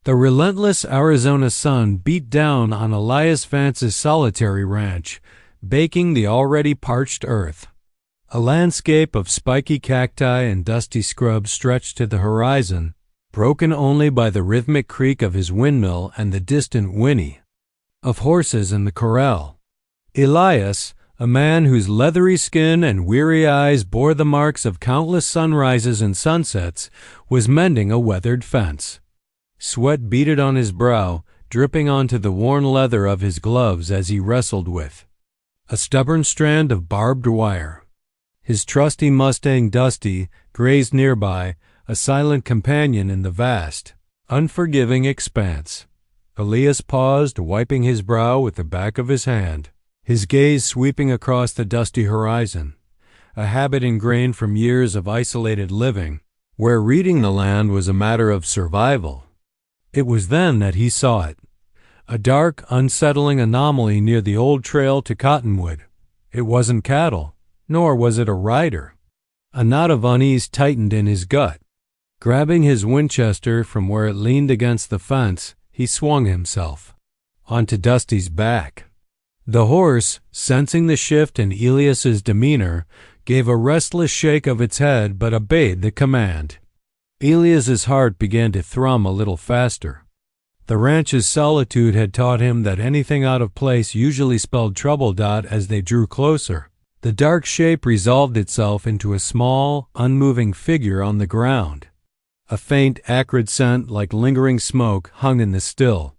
The relentless Arizona sun beat down on Elias Vance's solitary ranch, baking the already parched earth. A landscape of spiky cacti and dusty scrub stretched to the horizon, broken only by the rhythmic creak of his windmill and the distant whinny of horses in the corral. Elias, a man whose leathery skin and weary eyes bore the marks of countless sunrises and sunsets, was mending a weathered fence. Sweat beaded on his brow, dripping onto the worn leather of his gloves as he wrestled with a stubborn strand of barbed wire. His trusty Mustang Dusty grazed nearby, a silent companion in the vast, unforgiving expanse. Elias paused, wiping his brow with the back of his hand, his gaze sweeping across the dusty horizon, a habit ingrained from years of isolated living, where reading the land was a matter of survival. It was then that he saw it, a dark, unsettling anomaly near the old trail to Cottonwood. It wasn't cattle, nor was it a rider. A knot of unease tightened in his gut. Grabbing his Winchester from where it leaned against the fence, he swung himself onto Dusty's back. The horse, sensing the shift in Elias's demeanor, gave a restless shake of its head but obeyed the command. Elias's heart began to thrum a little faster. The ranch's solitude had taught him that anything out of place usually spelled trouble. As they drew closer, the dark shape resolved itself into a small, unmoving figure on the ground. A faint, acrid scent like lingering smoke hung in the still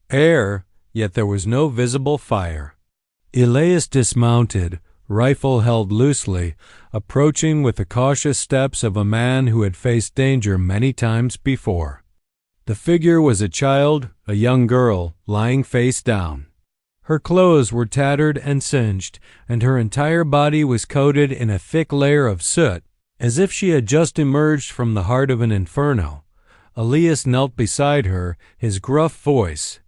air, yet there was no visible fire. Elias dismounted, rifle held loosely, approaching with the cautious steps of a man who had faced danger many times before. The figure was a child, a young girl, lying face down. Her clothes were tattered and singed, and her entire body was coated in a thick layer of soot, as if she had just emerged from the heart of an inferno. Elias knelt beside her, his gruff voice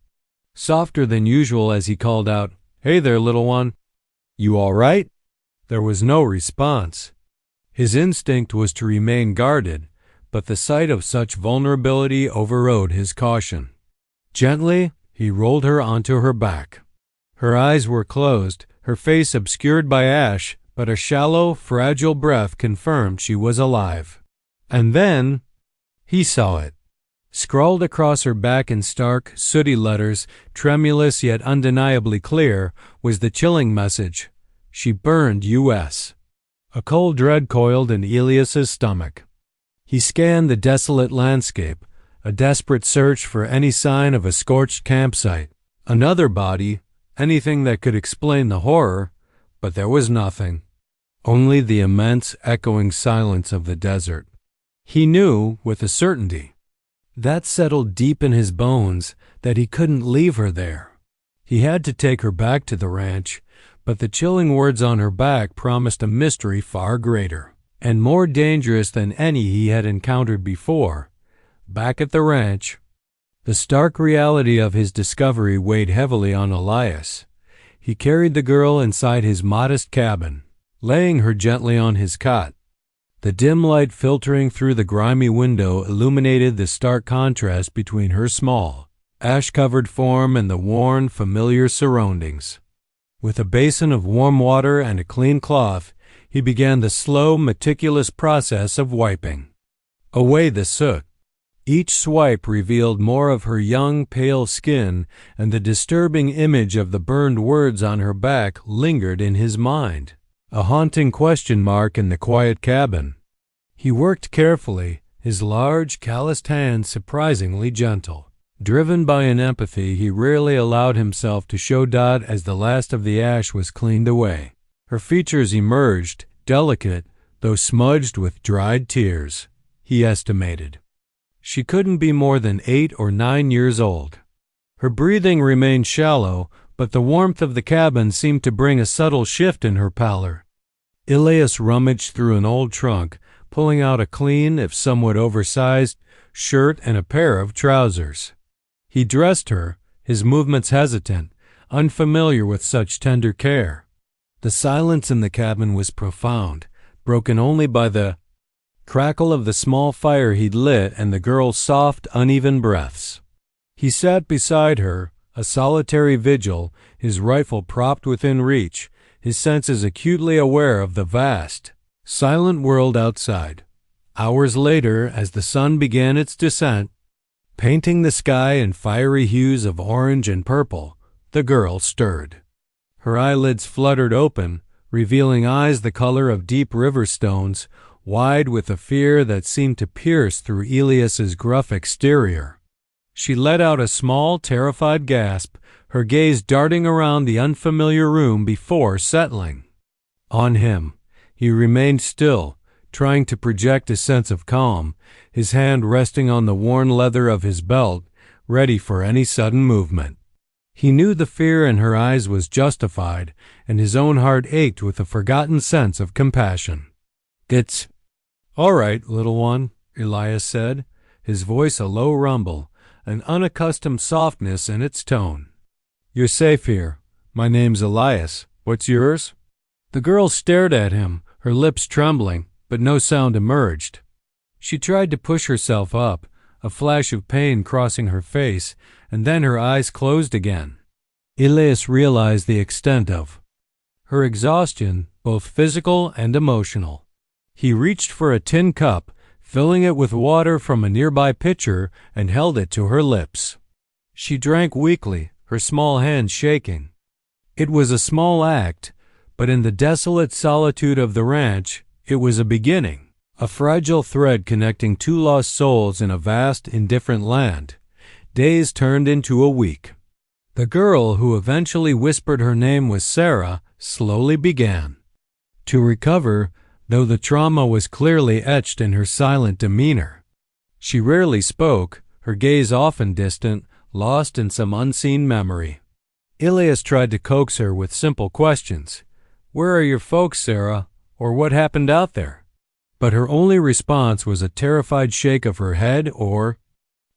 softer than usual as he called out, "Hey there, little one. You all right?" There was no response. His instinct was to remain guarded, but the sight of such vulnerability overrode his caution. Gently, he rolled her onto her back. Her eyes were closed, her face obscured by ash, but a shallow, fragile breath confirmed she was alive. And then he saw it. Scrawled across her back in stark, sooty letters, tremulous yet undeniably clear, was the chilling message: she burned U.S. A cold dread coiled in Elias's stomach. He scanned the desolate landscape, a desperate search for any sign of a scorched campsite, another body, anything that could explain the horror, but there was nothing. Only the immense, echoing silence of the desert. He knew, with a certainty, that settled deep in his bones, that he couldn't leave her there. He had to take her back to the ranch, but the chilling words on her back promised a mystery far greater and more dangerous than any he had encountered before. Back at the ranch, the stark reality of his discovery weighed heavily on Elias. He carried the girl inside his modest cabin, laying her gently on his cot. The dim light filtering through the grimy window illuminated the stark contrast between her small, ash-covered form and the worn, familiar surroundings. With a basin of warm water and a clean cloth, he began the slow, meticulous process of wiping away the soot. Each swipe revealed more of her young, pale skin, and the disturbing image of the burned words on her back lingered in his mind, a haunting question mark in the quiet cabin. He worked carefully, his large, calloused hands surprisingly gentle. Driven by an empathy he rarely allowed himself to show Dot as the last of the ash was cleaned away. Her features emerged, delicate, though smudged with dried tears, he estimated. She couldn't be more than 8 or 9 years old. Her breathing remained shallow, but the warmth of the cabin seemed to bring a subtle shift in her pallor. Elias rummaged through an old trunk, pulling out a clean, if somewhat oversized, shirt and a pair of trousers. He dressed her, his movements hesitant, unfamiliar with such tender care. The silence in the cabin was profound, broken only by the crackle of the small fire he'd lit and the girl's soft, uneven breaths. He sat beside her, a solitary vigil, his rifle propped within reach, his senses acutely aware of the vast, silent world outside. Hours later, as the sun began its descent, painting the sky in fiery hues of orange and purple, the girl stirred. Her eyelids fluttered open, revealing eyes the color of deep river stones, wide with a fear that seemed to pierce through Elias's gruff exterior. She let out a small, terrified gasp, her gaze darting around the unfamiliar room before settling on him. He remained still, trying to project a sense of calm, his hand resting on the worn leather of his belt, ready for any sudden movement. He knew the fear in her eyes was justified, and his own heart ached with a forgotten sense of compassion. "It's all right, little one," Elias said, his voice a low rumble, an unaccustomed softness in its tone. "You're safe here. My name's Elias. What's yours?" The girl stared at him, her lips trembling, but no sound emerged. She tried to push herself up, a flash of pain crossing her face, and then her eyes closed again. Elias realized the extent of her exhaustion, both physical and emotional. He reached for a tin cup, filling it with water from a nearby pitcher, and held it to her lips. She drank weakly, her small hands shaking. It was a small act, but in the desolate solitude of the ranch, it was a beginning, a fragile thread connecting two lost souls in a vast, indifferent land. Days turned into a week. The girl, who eventually whispered her name was Sarah, slowly began to recover, though the trauma was clearly etched in her silent demeanor. She rarely spoke, her gaze often distant, lost in some unseen memory. Elias tried to coax her with simple questions. "Where are your folks, Sarah?" or "What happened out there?" But her only response was a terrified shake of her head or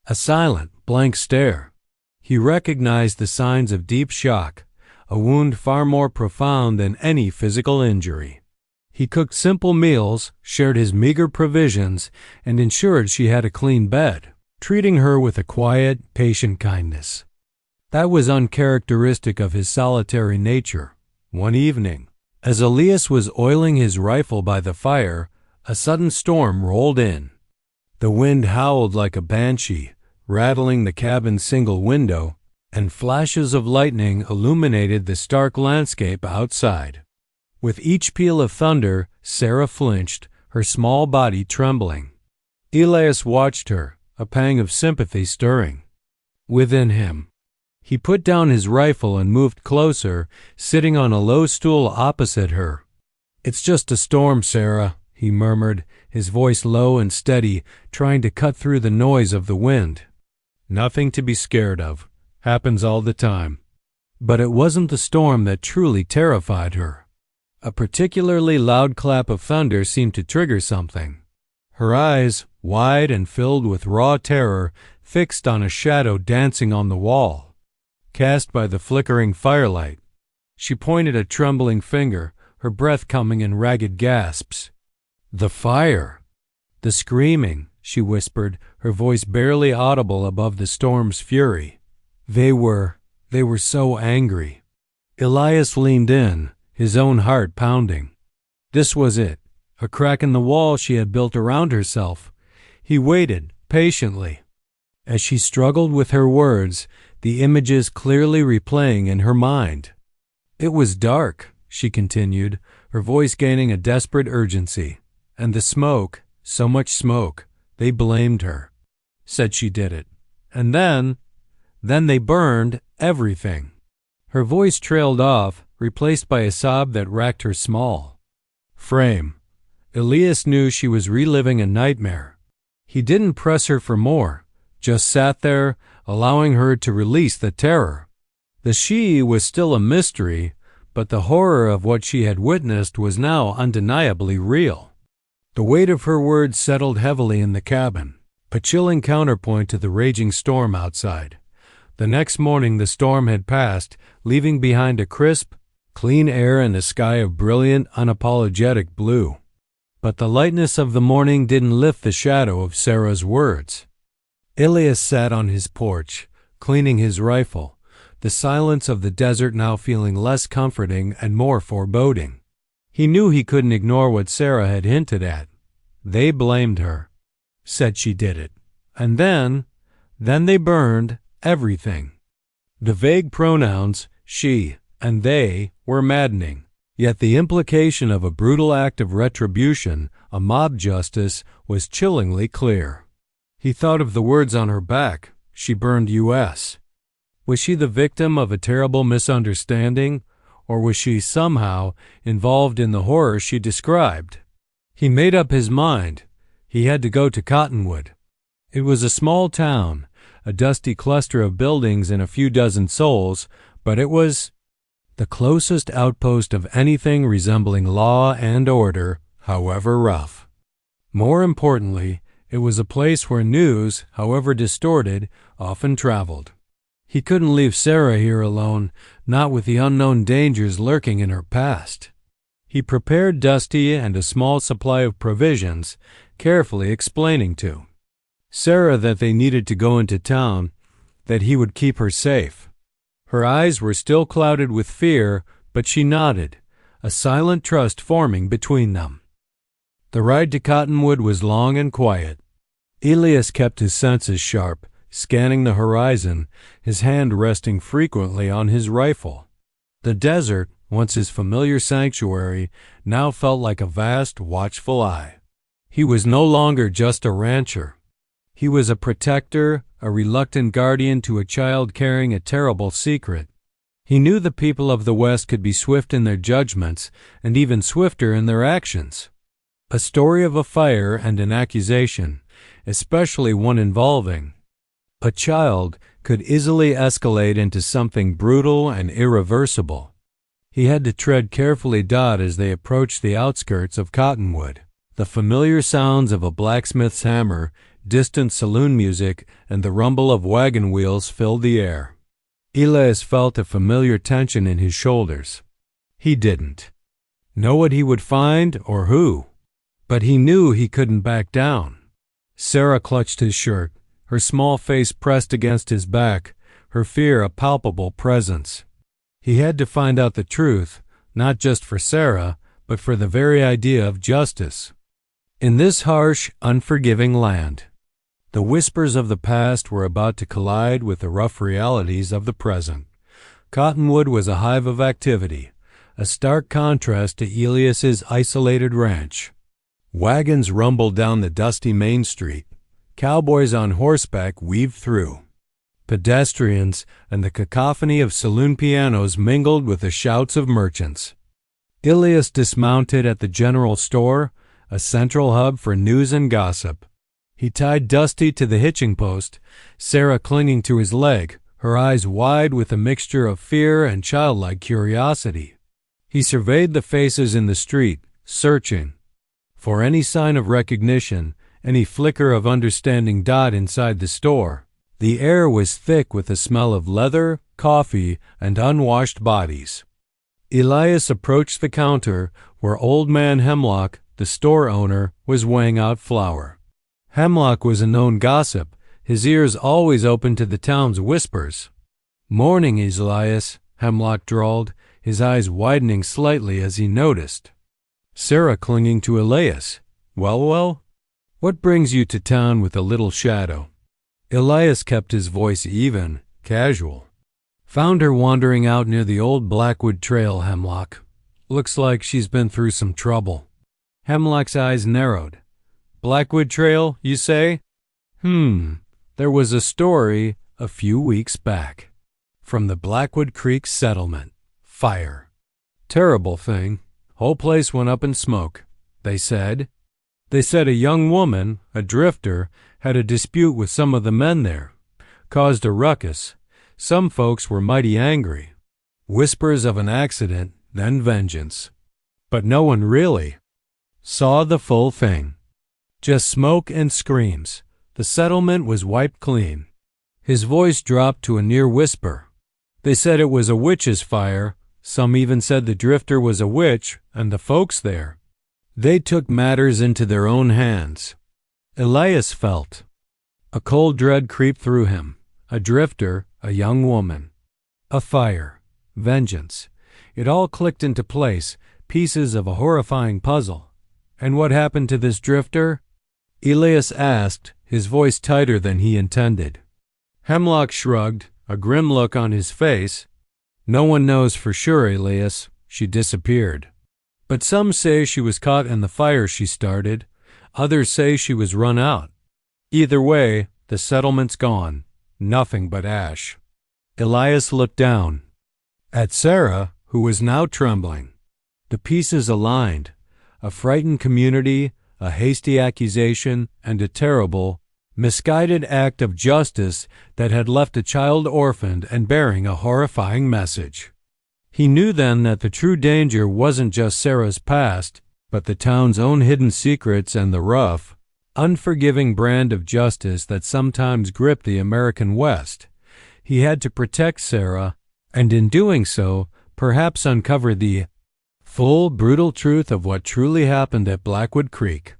a silent, blank stare. He recognized the signs of deep shock, a wound far more profound than any physical injury. He cooked simple meals, shared his meager provisions, and ensured she had a clean bed, treating her with a quiet, patient kindness. That was uncharacteristic of his solitary nature. One evening, as Elias was oiling his rifle by the fire, a sudden storm rolled in. The wind howled like a banshee, rattling the cabin's single window, and flashes of lightning illuminated the stark landscape outside. With each peal of thunder, Sarah flinched, her small body trembling. Elias watched her, a pang of sympathy stirring within him. He put down his rifle and moved closer, sitting on a low stool opposite her. "It's just a storm, Sarah," he murmured, his voice low and steady, trying to cut through the noise of the wind. "Nothing to be scared of. Happens all the time." But it wasn't the storm that truly terrified her. A particularly loud clap of thunder seemed to trigger something. Her eyes, wide and filled with raw terror, fixed on a shadow dancing on the wall, cast by the flickering firelight. She pointed a trembling finger, her breath coming in ragged gasps. "The fire!" "The screaming," she whispered, her voice barely audible above the storm's fury. They were so angry." Elias leaned in, his own heart pounding. This was it, a crack in the wall she had built around herself. He waited, patiently. As she struggled with her words, the images clearly replaying in her mind. "It was dark," she continued, her voice gaining a desperate urgency. "And the smoke, so much smoke, they blamed her. Said she did it. And then they burned everything." Her voice trailed off, replaced by a sob that racked her small frame. Elias knew she was reliving a nightmare. He didn't press her for more, just sat there, allowing her to release the terror. The she was still a mystery, but the horror of what she had witnessed was now undeniably real. The weight of her words settled heavily in the cabin, a chilling counterpoint to the raging storm outside. The next morning the storm had passed, leaving behind a crisp, clean air and a sky of brilliant, unapologetic blue. But the lightness of the morning didn't lift the shadow of Sarah's words. Elias sat on his porch, cleaning his rifle, the silence of the desert now feeling less comforting and more foreboding. He knew he couldn't ignore what Sarah had hinted at. They blamed her, said she did it. And then they burned everything. The vague pronouns she and they were maddening, yet the implication of a brutal act of retribution, a mob justice, was chillingly clear. He thought of the words on her back, "She burned U.S." Was she the victim of a terrible misunderstanding, or was she somehow involved in the horror she described? He made up his mind. He had to go to Cottonwood. It was a small town, a dusty cluster of buildings and a few dozen souls, but it was the closest outpost of anything resembling law and order, however rough. More importantly, it was a place where news, however distorted, often traveled. He couldn't leave Sarah here alone, not with the unknown dangers lurking in her past. He prepared Dusty and a small supply of provisions, carefully explaining to Sarah that they needed to go into town, that he would keep her safe. Her eyes were still clouded with fear, but she nodded, a silent trust forming between them. The ride to Cottonwood was long and quiet. Elias kept his senses sharp, scanning the horizon, his hand resting frequently on his rifle. The desert, once his familiar sanctuary, now felt like a vast, watchful eye. He was no longer just a rancher. He was a protector, a reluctant guardian to a child carrying a terrible secret. He knew the people of the West could be swift in their judgments and even swifter in their actions. A story of a fire and an accusation, especially one involving a child, could easily escalate into something brutal and irreversible. He had to tread carefully as they approached the outskirts of Cottonwood. The familiar sounds of a blacksmith's hammer, distant saloon music, and the rumble of wagon wheels filled the air. Elias felt a familiar tension in his shoulders. He didn't know what he would find or who, but he knew he couldn't back down. Sarah clutched his shirt, her small face pressed against his back, her fear a palpable presence. He had to find out the truth, not just for Sarah, but for the very idea of justice. In this harsh, unforgiving land, the whispers of the past were about to collide with the rough realities of the present. Cottonwood was a hive of activity, a stark contrast to Elias's isolated ranch. Wagons rumbled down the dusty main street. Cowboys on horseback weaved through. Pedestrians and the cacophony of saloon pianos mingled with the shouts of merchants. Elias dismounted at the general store, a central hub for news and gossip. He tied Dusty to the hitching post, Sarah clinging to his leg, her eyes wide with a mixture of fear and childlike curiosity. He surveyed the faces in the street, searching for any sign of recognition, any flicker of understanding inside the store. The air was thick with the smell of leather, coffee, and unwashed bodies. Elias approached the counter where Old Man Hemlock, the store owner, was weighing out flour. Hemlock was a known gossip, his ears always open to the town's whispers. "Morning, Elias," Hemlock drawled, his eyes widening slightly as he noticed Sarah clinging to Elias. Well, what brings you to town with a little shadow?" Elias kept his voice even, casual. "Found her wandering out near the old Blackwood Trail, Hemlock. Looks like she's been through some trouble." Hemlock's eyes narrowed. "Blackwood Trail, you say?" There was a story a few weeks back. From the Blackwood Creek settlement. Fire. Terrible thing. Whole place went up in smoke. They said a young woman, a drifter, had a dispute with some of the men there. Caused a ruckus. Some folks were mighty angry. Whispers of an accident, then vengeance. But no one really saw the full thing. Just smoke and screams. The settlement was wiped clean. His voice dropped to a near whisper. They said it was a witch's fire. Some even said the drifter was a witch, and the folks there, they took matters into their own hands. Elias felt a cold dread creep through him, a drifter, a young woman, a fire, vengeance. It all clicked into place, pieces of a horrifying puzzle. And what happened to this drifter? Elias asked, his voice tighter than he intended. Hemlock shrugged, a grim look on his face. No one knows for sure, Elias. She disappeared. But some say she was caught in the fire she started. Others say she was run out. Either way, the settlement's gone. Nothing but ash. Elias looked down at Sarah, who was now trembling. The pieces aligned. A frightened community, a hasty accusation, and a terrible, misguided act of justice that had left a child orphaned and bearing a horrifying message. He knew then that the true danger wasn't just Sarah's past, but the town's own hidden secrets and the rough, unforgiving brand of justice that sometimes gripped the American West. He had to protect Sarah, and in doing so, perhaps uncover the full, brutal truth of what truly happened at Blackwood Creek.